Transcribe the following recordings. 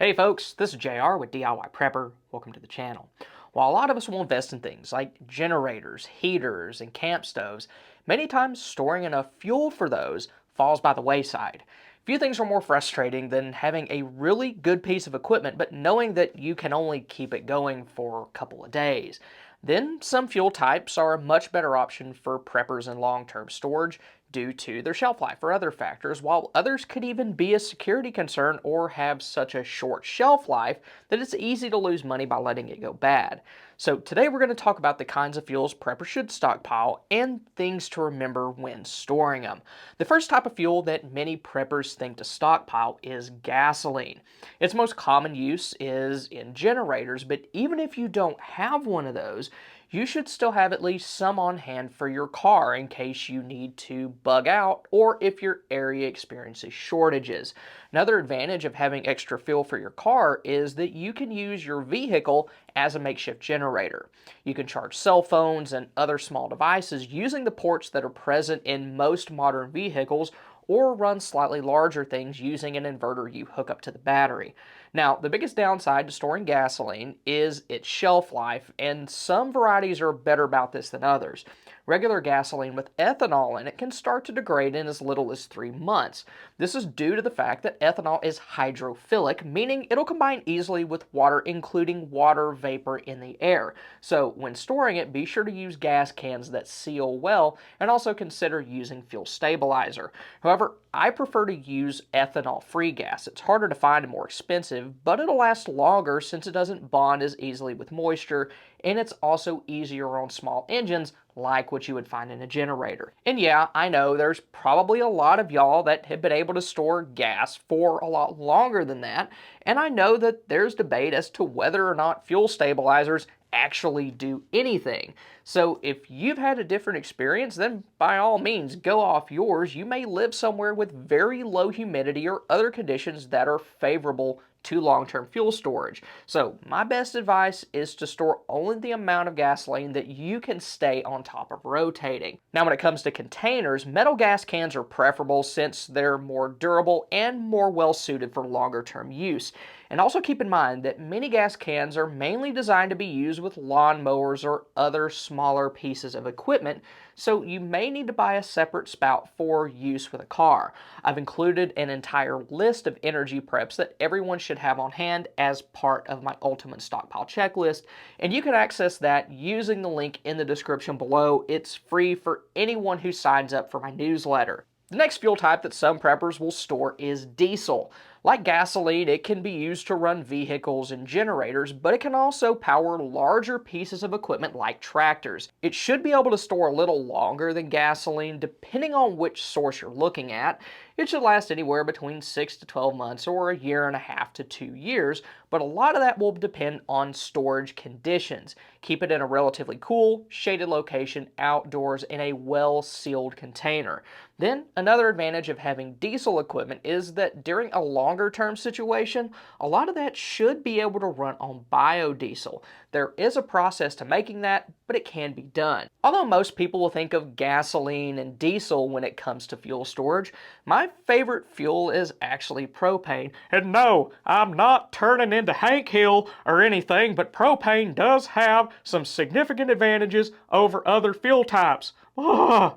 Hey folks, this is JR with DIY Prepper. Welcome to the channel. While a lot of us will invest in things like generators, heaters, and camp stoves, many times storing enough fuel for those falls by the wayside. Few things are more frustrating than having a really good piece of equipment but knowing that you can only keep it going for a couple of days. Then some fuel types are a much better option for preppers and long-term storage due to their shelf life or other factors, while others could even be a security concern or have such a short shelf life that it's easy to lose money by letting it go bad. So today we're going to talk about the kinds of fuels preppers should stockpile and things to remember when storing them. The first type of fuel that many preppers think to stockpile is gasoline. Its most common use is in generators, but even if you don't have one of those, you should still have at least some on hand for your car in case you need to bug out or if your area experiences shortages. Another advantage of having extra fuel for your car is that you can use your vehicle as a makeshift generator. You can charge cell phones and other small devices using the ports that are present in most modern vehicles or run slightly larger things using an inverter you hook up to the battery. Now, the biggest downside to storing gasoline is its shelf life, and some varieties are better about this than others. Regular gasoline with ethanol in it can start to degrade in as little as 3 months. This is due to the fact that ethanol is hydrophilic, meaning it'll combine easily with water, including water vapor in the air. So when storing it, be sure to use gas cans that seal well, and also consider using fuel stabilizer. However, I prefer to use ethanol-free gas. It's harder to find and more expensive, but it'll last longer since it doesn't bond as easily with moisture, and it's also easier on small engines like what you would find in a generator. And yeah, I know there's probably a lot of y'all that have been able to store gas for a lot longer than that, and I know that there's debate as to whether or not fuel stabilizers actually do anything. So if you've had a different experience, then by all means go off yours. You may live somewhere with very low humidity or other conditions that are favorable to long-term fuel storage. So my best advice is to store only the amount of gasoline that you can stay on top of rotating. Now when it comes to containers, metal gas cans are preferable since they're more durable and more well suited for longer term use. And also keep in mind that many gas cans are mainly designed to be used with lawnmowers or other smaller pieces of equipment, so you may need to buy a separate spout for use with a car. I've included an entire list of energy preps that everyone should have on hand as part of my ultimate stockpile checklist, and you can access that using the link in the description below. It's free for anyone who signs up for my newsletter. The next fuel type that some preppers will store is diesel. Like gasoline, it can be used to run vehicles and generators, but it can also power larger pieces of equipment like tractors. It should be able to store a little longer than gasoline depending on which source you're looking at. It should last anywhere between 6 to 12 months or a year and a half to 2 years, but a lot of that will depend on storage conditions. Keep it in a relatively cool, shaded location outdoors in a well-sealed container. Then, another advantage of having diesel equipment is that during a longer term situation, a lot of that should be able to run on biodiesel. There is a process to making that, but it can be done. Although most people will think of gasoline and diesel when it comes to fuel storage, my favorite fuel is actually propane. And no, I'm not turning into Hank Hill or anything, but propane does have some significant advantages over other fuel types. Ugh.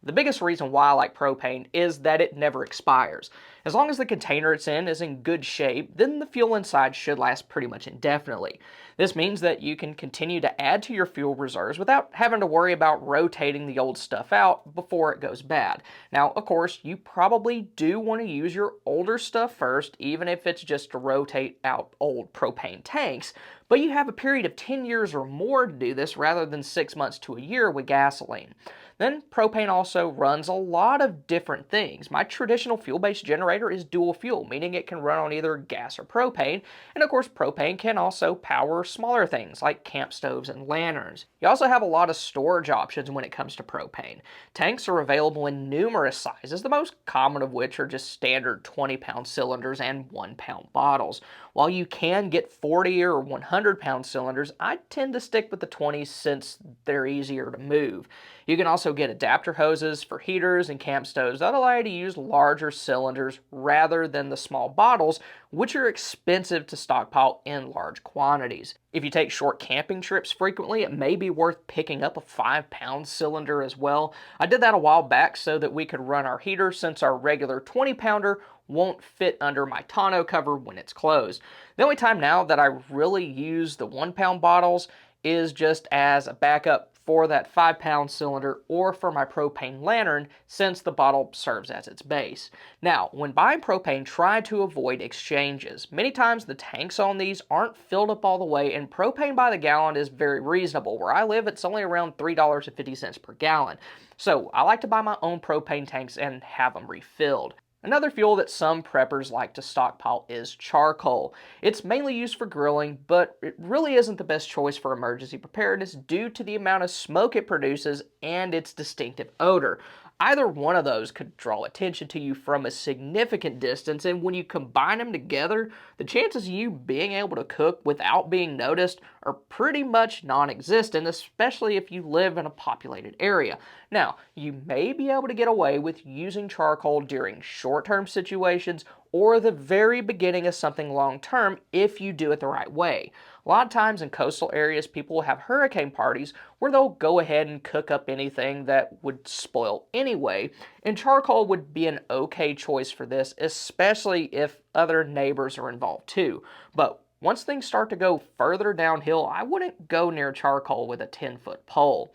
The biggest reason why I like propane is that it never expires. As long as the container it's in is in good shape, then the fuel inside should last pretty much indefinitely. This means that you can continue to add to your fuel reserves without having to worry about rotating the old stuff out before it goes bad. Now, of course, you probably do want to use your older stuff first, even if it's just to rotate out old propane tanks, but you have a period of 10 years or more to do this rather than 6 months to a year with gasoline. Then propane also runs a lot of different things. My traditional fuel-based generator is dual fuel, meaning it can run on either gas or propane, and of course propane can also power smaller things like camp stoves and lanterns. You also have a lot of storage options when it comes to propane. Tanks are available in numerous sizes, the most common of which are just standard 20-pound cylinders and 1-pound bottles. While you can get 40 or 100-pound cylinders, I tend to stick with the 20s since they're easier to move. You can also get adapter hoses for heaters and camp stoves that allow you to use larger cylinders rather than the small bottles, which are expensive to stockpile in large quantities. If you take short camping trips frequently, it may be worth picking up a 5-pound cylinder as well. I did that a while back so that we could run our heater, since our regular 20-pounder won't fit under my tonneau cover when it's closed. The only time now that I really use the 1-pound bottles is just as a backup for that 5-pound cylinder or for my propane lantern, since the bottle serves as its base. Now, when buying propane, try to avoid exchanges. Many times the tanks on these aren't filled up all the way, and propane by the gallon is very reasonable. Where I live, it's only around $3.50 per gallon. So I like to buy my own propane tanks and have them refilled. Another fuel that some preppers like to stockpile is charcoal. It's mainly used for grilling, but it really isn't the best choice for emergency preparedness due to the amount of smoke it produces and its distinctive odor. Either one of those could draw attention to you from a significant distance, and when you combine them together, the chances of you being able to cook without being noticed are pretty much non-existent, especially if you live in a populated area. Now, you may be able to get away with using charcoal during short-term situations or the very beginning of something long-term if you do it the right way. A lot of times in coastal areas, people will have hurricane parties where they'll go ahead and cook up anything that would spoil anyway, and charcoal would be an okay choice for this, especially if other neighbors are involved too. But once things start to go further downhill, I wouldn't go near charcoal with a 10-foot pole.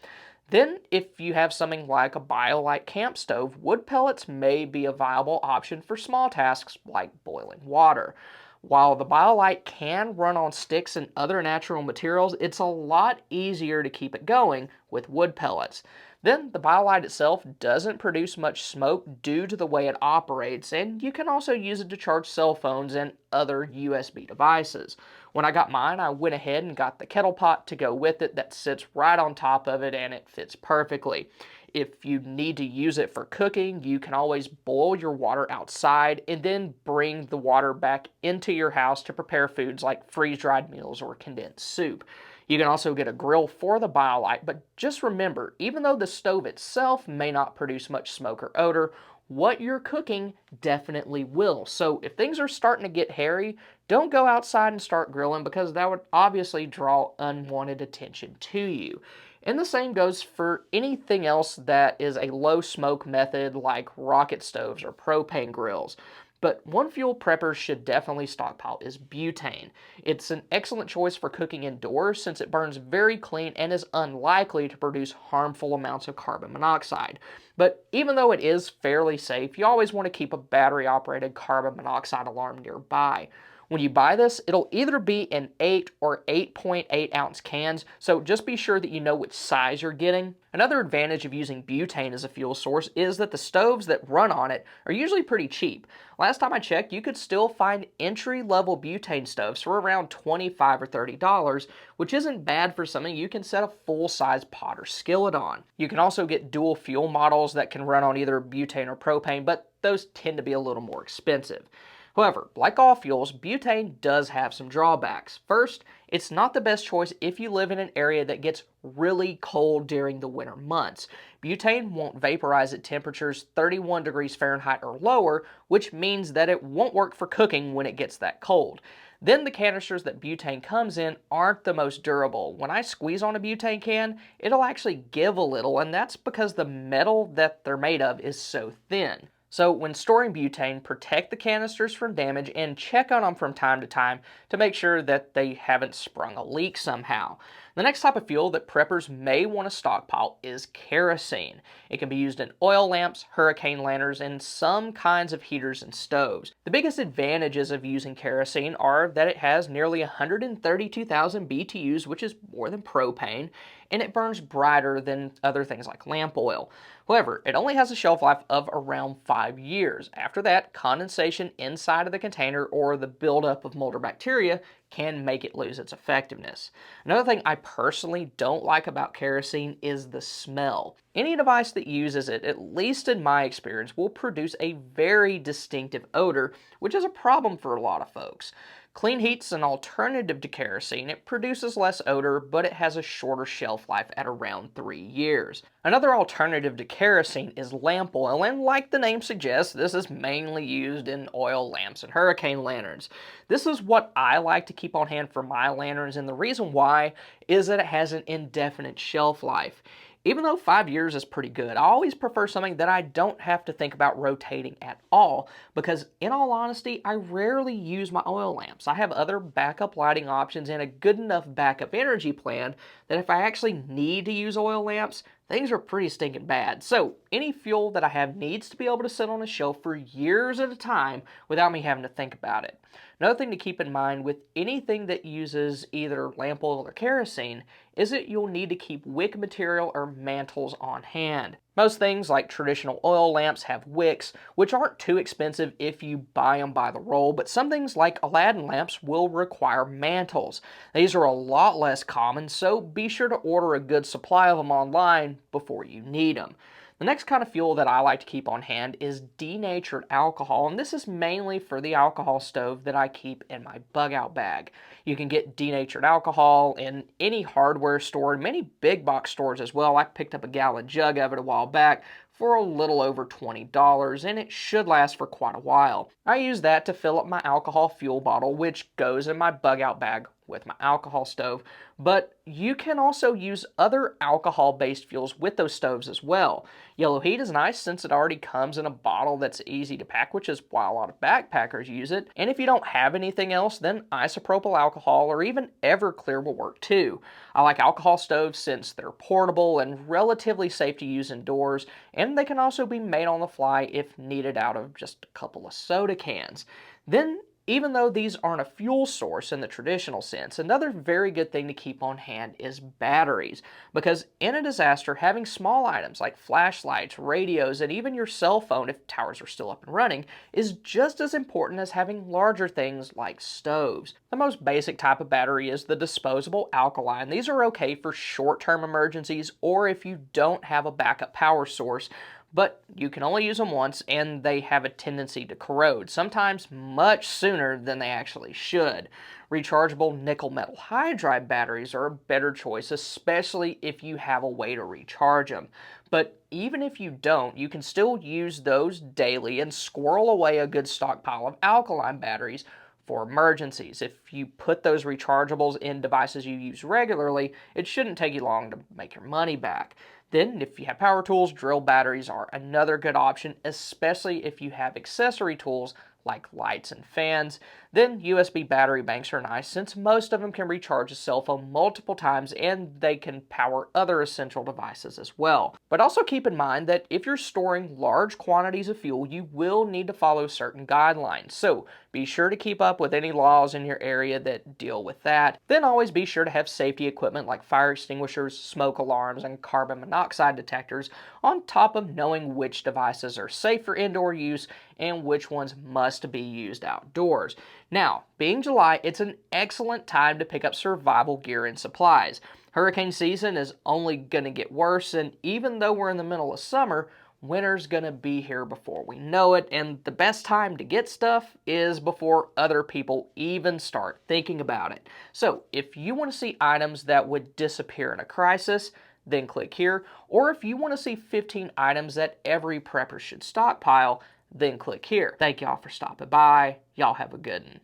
Then, if you have something like a BioLite camp stove, wood pellets may be a viable option for small tasks like boiling water. While the BioLite can run on sticks and other natural materials, it's a lot easier to keep it going with wood pellets. Then, the BioLite itself doesn't produce much smoke due to the way it operates, and you can also use it to charge cell phones and other USB devices. When I got mine, I went ahead and got the kettle pot to go with it that sits right on top of it, and it fits perfectly. If you need to use it for cooking, you can always boil your water outside and then bring the water back into your house to prepare foods like freeze-dried meals or condensed soup. You can also get a grill for the BioLite, but just remember, even though the stove itself may not produce much smoke or odor, what you're cooking definitely will. So if things are starting to get hairy, don't go outside and start grilling, because that would obviously draw unwanted attention to you. And the same goes for anything else that is a low smoke method like rocket stoves or propane grills. But one fuel preppers should definitely stockpile is butane. It's an excellent choice for cooking indoors since it burns very clean and is unlikely to produce harmful amounts of carbon monoxide. But even though it is fairly safe, you always want to keep a battery-operated carbon monoxide alarm nearby. When you buy this, it'll either be in 8 or 8.8 ounce cans, so just be sure that you know which size you're getting. Another advantage of using butane as a fuel source is that the stoves that run on it are usually pretty cheap. Last time I checked, you could still find entry-level butane stoves for around $25 or $30, which isn't bad for something you can set a full-size pot or skillet on. You can also get dual fuel models that can run on either butane or propane, but those tend to be a little more expensive. However, like all fuels, butane does have some drawbacks. First, it's not the best choice if you live in an area that gets really cold during the winter months. Butane won't vaporize at temperatures 31 degrees Fahrenheit or lower, which means that it won't work for cooking when it gets that cold. Then the canisters that butane comes in aren't the most durable. When I squeeze on a butane can, it'll actually give a little, and that's because the metal that they're made of is so thin. So when storing butane, protect the canisters from damage and check on them from time to time to make sure that they haven't sprung a leak somehow. The next type of fuel that preppers may want to stockpile is kerosene. It can be used in oil lamps, hurricane lanterns, and some kinds of heaters and stoves. The biggest advantages of using kerosene are that it has nearly 132,000 BTUs, which is more than propane, and it burns brighter than other things like lamp oil. However, it only has a shelf life of around 5 years. After that, condensation inside of the container or the buildup of mold or bacteria can make it lose its effectiveness. Another thing I personally don't like about kerosene is the smell. Any device that uses it, at least in my experience, will produce a very distinctive odor, which is a problem for a lot of folks. Clean heat's an alternative to kerosene. It produces less odor, but it has a shorter shelf life at around 3 years. Another alternative to kerosene is lamp oil, and like the name suggests, this is mainly used in oil lamps and hurricane lanterns. This is what I like to keep on hand for my lanterns, and the reason why is that it has an indefinite shelf life. Even though 5 years is pretty good, I always prefer something that I don't have to think about rotating at all because, in all honesty, I rarely use my oil lamps. I have other backup lighting options and a good enough backup energy plan that if I actually need to use oil lamps, things are pretty stinking bad. So, any fuel that I have needs to be able to sit on a shelf for years at a time without me having to think about it. Another thing to keep in mind with anything that uses either lamp oil or kerosene is that you'll need to keep wick material or mantles on hand. Most things like traditional oil lamps have wicks, which aren't too expensive if you buy them by the roll, but some things like Aladdin lamps will require mantles. These are a lot less common, so be sure to order a good supply of them online before you need them. The next kind of fuel that I like to keep on hand is denatured alcohol, and this is mainly for the alcohol stove that I keep in my bug out bag. You can get denatured alcohol in any hardware store and many big box stores as well. I picked up a gallon jug of it a while back for a little over $20, and it should last for quite a while. I use that to fill up my alcohol fuel bottle, which goes in my bug out bag with my alcohol stove, but you can also use other alcohol-based fuels with those stoves as well. Yellow Heat is nice since it already comes in a bottle that's easy to pack, which is why a lot of backpackers use it. And if you don't have anything else, then isopropyl alcohol or even Everclear will work too. I like alcohol stoves since they're portable and relatively safe to use indoors, and they can also be made on the fly if needed out of just a couple of soda cans. Then, even though these aren't a fuel source in the traditional sense, another very good thing to keep on hand is batteries. Because in a disaster, having small items like flashlights, radios, and even your cell phone, if towers are still up and running, is just as important as having larger things like stoves. The most basic type of battery is the disposable alkaline. These are okay for short-term emergencies or if you don't have a backup power source, but you can only use them once and they have a tendency to corrode, sometimes much sooner than they actually should. Rechargeable nickel metal hydride batteries are a better choice, especially if you have a way to recharge them. But even if you don't, you can still use those daily and squirrel away a good stockpile of alkaline batteries for emergencies. If you put those rechargeables in devices you use regularly, it shouldn't take you long to make your money back. Then, if you have power tools, drill batteries are another good option, especially if you have accessory tools like lights and fans. Then USB battery banks are nice since most of them can recharge a cell phone multiple times and they can power other essential devices as well. But also keep in mind that if you're storing large quantities of fuel, you will need to follow certain guidelines. So be sure to keep up with any laws in your area that deal with that. Then always be sure to have safety equipment like fire extinguishers, smoke alarms, and carbon monoxide detectors, on top of knowing which devices are safe for indoor use and which ones must be used outdoors. Now, being July, it's an excellent time to pick up survival gear and supplies. Hurricane season is only going to get worse, and even though we're in the middle of summer, winter's going to be here before we know it, and the best time to get stuff is before other people even start thinking about it. So, if you want to see items that would disappear in a crisis, then click here. Or if you want to see 15 items that every prepper should stockpile, then click here. Thank y'all for stopping by. Y'all have a good one.